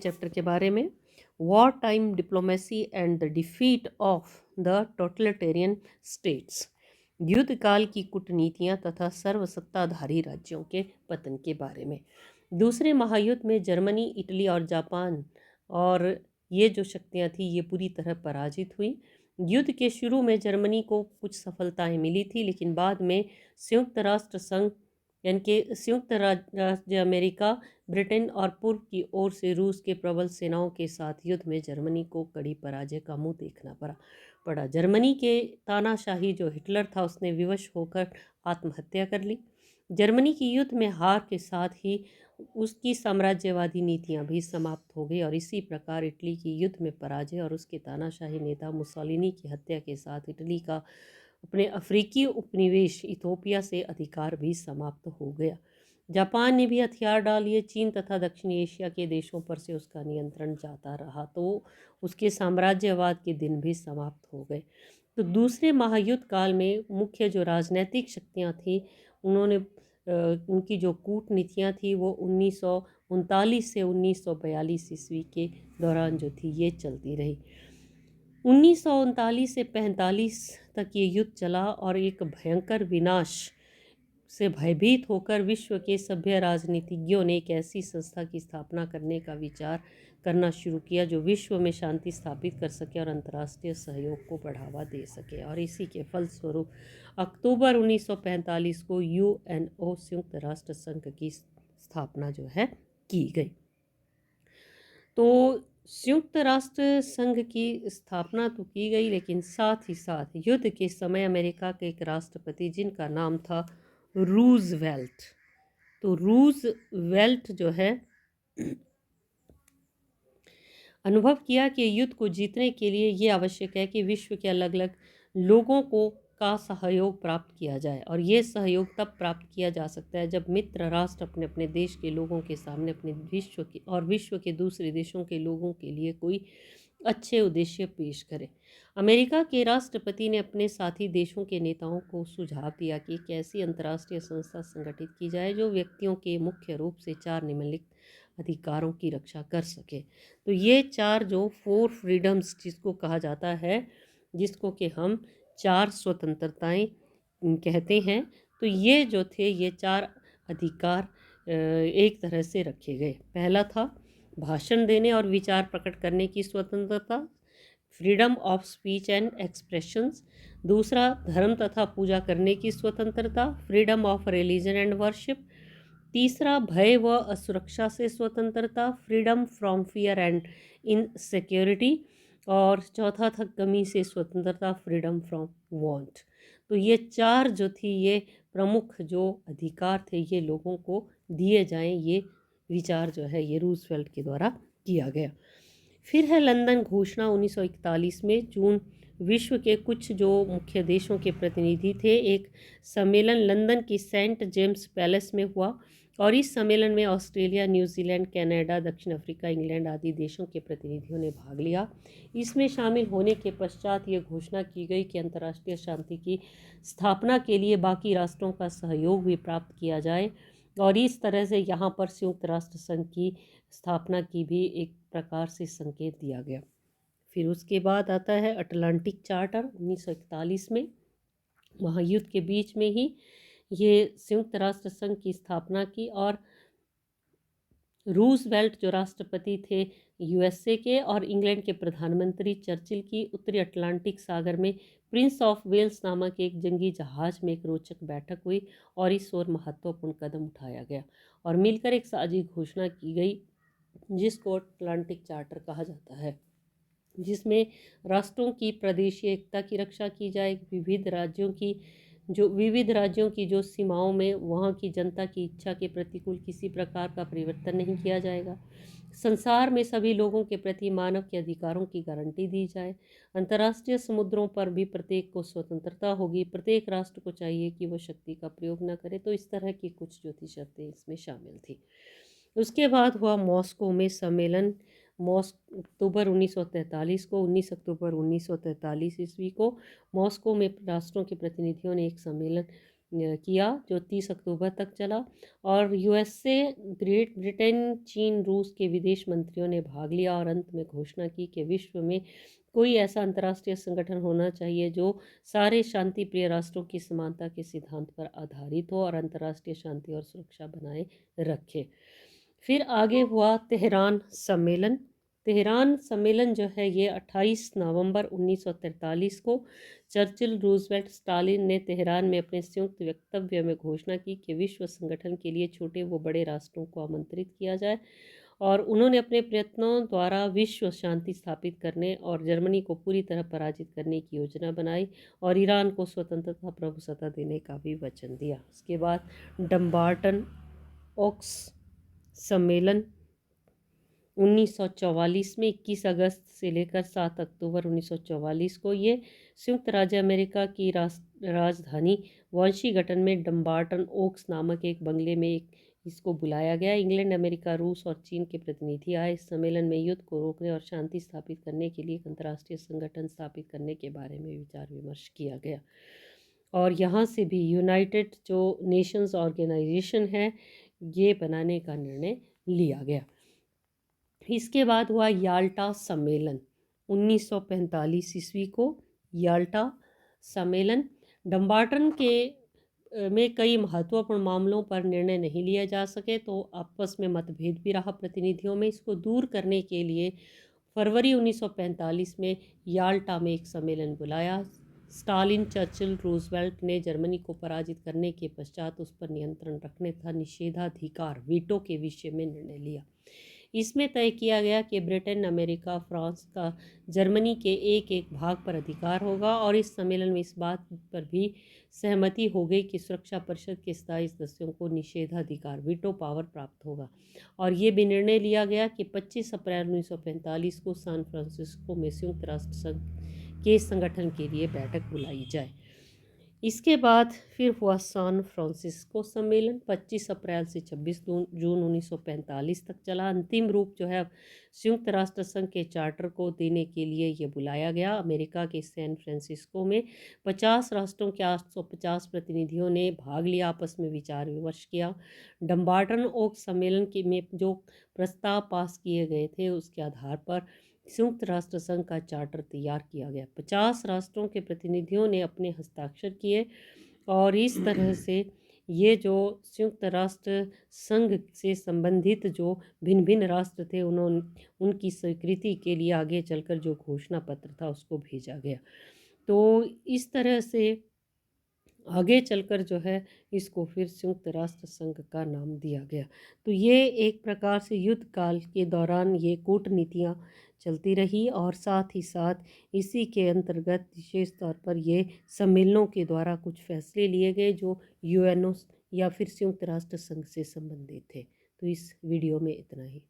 Chapter के बारे में, war time diplomacy and the defeat of the totalitarian states, युद्ध काल की कूटनीतियां तथा सर्वसत्ताधारी राज्यों के पतन के बारे में। दूसरे महायुद्ध में जर्मनी, इटली और जापान और ये जो शक्तियां थी ये पूरी तरह पराजित हुई। युद्ध के शुरू में जर्मनी को कुछ सफलताएं मिली थी, लेकिन बाद में संयुक्त राष्ट्र संघ यानी कि संयुक्त राज्य अमेरिका, ब्रिटेन और पूर्व की ओर से रूस के प्रबल सेनाओं के साथ युद्ध में जर्मनी को कड़ी पराजय का मुंह देखना पड़ा। जर्मनी के तानाशाही जो हिटलर था उसने विवश होकर आत्महत्या कर ली। जर्मनी की युद्ध में हार के साथ ही उसकी साम्राज्यवादी नीतियां भी समाप्त हो गई और इसी प्रकार इटली की युद्ध में पराजय और उसके तानाशाही नेता मुसोलिनी की हत्या के साथ इटली का अपने अफ्रीकी उपनिवेश इथोपिया से अधिकार भी समाप्त हो गया। जापान ने भी हथियार डाल लिए। चीन तथा दक्षिण एशिया के देशों पर से उसका नियंत्रण जाता रहा तो उसके साम्राज्यवाद के दिन भी समाप्त हो गए। तो दूसरे महायुद्ध काल में मुख्य जो राजनीतिक शक्तियां थी उन्होंने उनकी जो कूटनीतियां थी वो 1939 से 1942 ईस्वी के दौरान जो थी ये चलती रही। 1939 से 45 तक ये युद्ध चला और एक भयंकर विनाश से भयभीत होकर विश्व के सभ्य राजनीतिज्ञों ने एक ऐसी संस्था की स्थापना करने का विचार करना शुरू किया जो विश्व में शांति स्थापित कर सके और अंतर्राष्ट्रीय सहयोग को बढ़ावा दे सके। और इसी के फलस्वरूप अक्टूबर 1945 को यूएनओ संयुक्त राष्ट्र संघ की स्थापना जो है की गई। तो संयुक्त राष्ट्र संघ की स्थापना तो की गई, लेकिन साथ ही साथ युद्ध के समय अमेरिका के एक राष्ट्रपति जिनका नाम था रूजवेल्ट, तो रूजवेल्ट जो है अनुभव किया कि युद्ध को जीतने के लिए ये आवश्यक है कि विश्व के अलग अलग लोगों को का सहयोग प्राप्त किया जाए। और ये सहयोग तब प्राप्त किया जा सकता है जब मित्र राष्ट्र अपने अपने देश के लोगों के सामने अपने विश्व के और विश्व के दूसरे देशों के लोगों के लिए कोई अच्छे उद्देश्य पेश करे। अमेरिका के राष्ट्रपति ने अपने साथी देशों के नेताओं को सुझाव दिया कि एक ऐसी अंतर्राष्ट्रीय संस्था संगठित की जाए जो व्यक्तियों के मुख्य रूप से 4 निम्नलिखित अधिकारों की रक्षा कर सके। तो ये 4 जो 4 फ्रीडम्स जिसको कहा जाता है, जिसको कि हम 4 स्वतंत्रताएं कहते हैं, तो ये जो थे ये 4 अधिकार एक तरह से रखे गए। पहला था भाषण देने और विचार प्रकट करने की स्वतंत्रता, freedom of speech and expressions. दूसरा धर्म तथा पूजा करने की स्वतंत्रता, freedom of religion and worship. तीसरा भय व असुरक्षा से स्वतंत्रता, freedom from fear and insecurity. और चौथा था कमी से स्वतंत्रता, फ्रीडम फ्रॉम वांट। तो ये 4 जो थी ये प्रमुख जो अधिकार थे ये लोगों को दिए जाएं, ये विचार जो है ये रूजवेल्ट के द्वारा किया गया। फिर है लंदन घोषणा 1941 में। जून विश्व के कुछ जो मुख्य देशों के प्रतिनिधि थे, एक सम्मेलन लंदन की सेंट जेम्स पैलेस में हुआ और इस सम्मेलन में ऑस्ट्रेलिया, न्यूजीलैंड, कनाडा, दक्षिण अफ्रीका, इंग्लैंड आदि देशों के प्रतिनिधियों ने भाग लिया। इसमें शामिल होने के पश्चात ये घोषणा की गई कि अंतर्राष्ट्रीय शांति की स्थापना के लिए बाकी राष्ट्रों का सहयोग भी प्राप्त किया जाए और इस तरह से यहाँ पर संयुक्त राष्ट्र संघ की स्थापना की भी एक प्रकार से संकेत दिया गया। फिर उसके बाद आता है अटलांटिक चार्टर 1941 में। महायुद्ध के बीच में ही ये संयुक्त राष्ट्र संघ की स्थापना की और रूजवेल्ट जो राष्ट्रपति थे यूएसए के और इंग्लैंड के प्रधानमंत्री चर्चिल की उत्तरी अटलांटिक सागर में प्रिंस ऑफ वेल्स नामक एक जंगी जहाज में एक रोचक बैठक हुई और इस ओर महत्वपूर्ण कदम उठाया गया और मिलकर एक साझी घोषणा की गई जिसको अटलांटिक चार्टर कहा जाता है, जिसमें राष्ट्रों की प्रादेशिक एकता की रक्षा की जाए, विविध राज्यों की जो सीमाओं में वहाँ की जनता की इच्छा के प्रतिकूल किसी प्रकार का परिवर्तन नहीं किया जाएगा, संसार में सभी लोगों के प्रति मानव के अधिकारों की गारंटी दी जाए, अंतर्राष्ट्रीय समुद्रों पर भी प्रत्येक को स्वतंत्रता होगी, प्रत्येक राष्ट्र को चाहिए कि वो शक्ति का प्रयोग न करे। तो इस तरह की कुछ जो थी शर्तें इसमें शामिल थी। उसके बाद हुआ मॉस्को में सम्मेलन अक्टूबर 1943 को। 19 अक्टूबर 1943 ईस्वी को मॉस्को में राष्ट्रों के प्रतिनिधियों ने एक सम्मेलन किया जो 30 अक्टूबर तक चला। और यूएसए, ग्रेट ब्रिटेन, चीन, रूस के विदेश मंत्रियों ने भाग लिया और अंत में घोषणा की कि विश्व में कोई ऐसा अंतर्राष्ट्रीय संगठन होना चाहिए जो सारे शांति प्रिय राष्ट्रों की समानता के सिद्धांत पर आधारित हो और अंतर्राष्ट्रीय शांति और सुरक्षा बनाए रखे। फिर आगे हुआ तेहरान सम्मेलन। तेहरान सम्मेलन जो है ये 28 नवंबर 1943 को चर्चिल, रूजवेल्ट, स्टालिन ने तेहरान में अपने संयुक्त वक्तव्य में घोषणा की कि विश्व संगठन के लिए छोटे व बड़े राष्ट्रों को आमंत्रित किया जाए और उन्होंने अपने प्रयत्नों द्वारा विश्व शांति स्थापित करने और जर्मनी को पूरी तरह पराजित करने की योजना बनाई और ईरान को स्वतंत्रता प्रभुसत्ता देने का भी वचन दिया। उसके बाद डम्बार्टन ओक्स सम्मेलन 1944 में 21 अगस्त से लेकर 7 अक्टूबर 1944 को ये संयुक्त राज्य अमेरिका की राजधानी वाशिंगटन में डम्बार्टन ओक्स नामक एक बंगले में इसको बुलाया गया। इंग्लैंड, अमेरिका, रूस और चीन के प्रतिनिधि आए। इस सम्मेलन में युद्ध को रोकने और शांति स्थापित करने के लिए एक अंतर्राष्ट्रीय संगठन स्थापित करने के बारे में विचार विमर्श किया गया और यहाँ से भी यूनाइटेड जो नेशंस ऑर्गेनाइजेशन है ये बनाने का निर्णय लिया गया। इसके बाद हुआ याल्टा सम्मेलन 1945 ईस्वी को। याल्टा सम्मेलन डम्बार्टन के में कई महत्वपूर्ण मामलों पर निर्णय नहीं लिया जा सके तो आपस में मतभेद भी रहा प्रतिनिधियों में। इसको दूर करने के लिए फरवरी 1945 में याल्टा में एक सम्मेलन बुलाया। स्टालिन, चर्चिल, रूजवेल्ट ने जर्मनी को पराजित करने के पश्चात उस पर नियंत्रण रखने तथा निषेधाधिकार वीटो के विषय में निर्णय लिया। इसमें तय किया गया कि ब्रिटेन, अमेरिका, फ्रांस का जर्मनी के एक एक भाग पर अधिकार होगा और इस सम्मेलन में इस बात पर भी सहमति हो गई कि सुरक्षा परिषद के स्थायी सदस्यों को निषेधाधिकार वीटो पावर प्राप्त होगा। और ये भी निर्णय लिया गया कि 25 अप्रैल 1945 को सैन फ्रांसिस्को में संयुक्त राष्ट्र संघ के संगठन के लिए बैठक बुलाई जाए। इसके बाद फिर हुआ सैन फ्रांसिस्को सम्मेलन 25 अप्रैल से 26 जून 1945 तक चला। अंतिम रूप जो है संयुक्त राष्ट्र संघ के चार्टर को देने के लिए ये बुलाया गया। अमेरिका के सैन फ्रांसिस्को में 50 राष्ट्रों के 850 प्रतिनिधियों ने भाग लिया, आपस में विचार विमर्श किया। डम्बार्टन ओक्स सम्मेलन के में जो प्रस्ताव पास किए गए थे उसके आधार पर संयुक्त राष्ट्र संघ का चार्टर तैयार किया गया। 50 राष्ट्रों के प्रतिनिधियों ने अपने हस्ताक्षर किए और इस तरह से ये जो संयुक्त राष्ट्र संघ से संबंधित जो भिन्न भिन्न राष्ट्र थे उनकी स्वीकृति के लिए आगे चलकर जो घोषणा पत्र था उसको भेजा गया। तो इस तरह से आगे चलकर जो है इसको फिर संयुक्त राष्ट्र संघ का नाम दिया गया। तो ये एक प्रकार से युद्ध काल के दौरान ये कूटनीतियाँ चलती रही और साथ ही साथ इसी के अंतर्गत विशेष तौर पर ये सम्मेलनों के द्वारा कुछ फैसले लिए गए जो यूएनओ या फिर संयुक्त राष्ट्र संघ से संबंधित थे। तो इस वीडियो में इतना ही।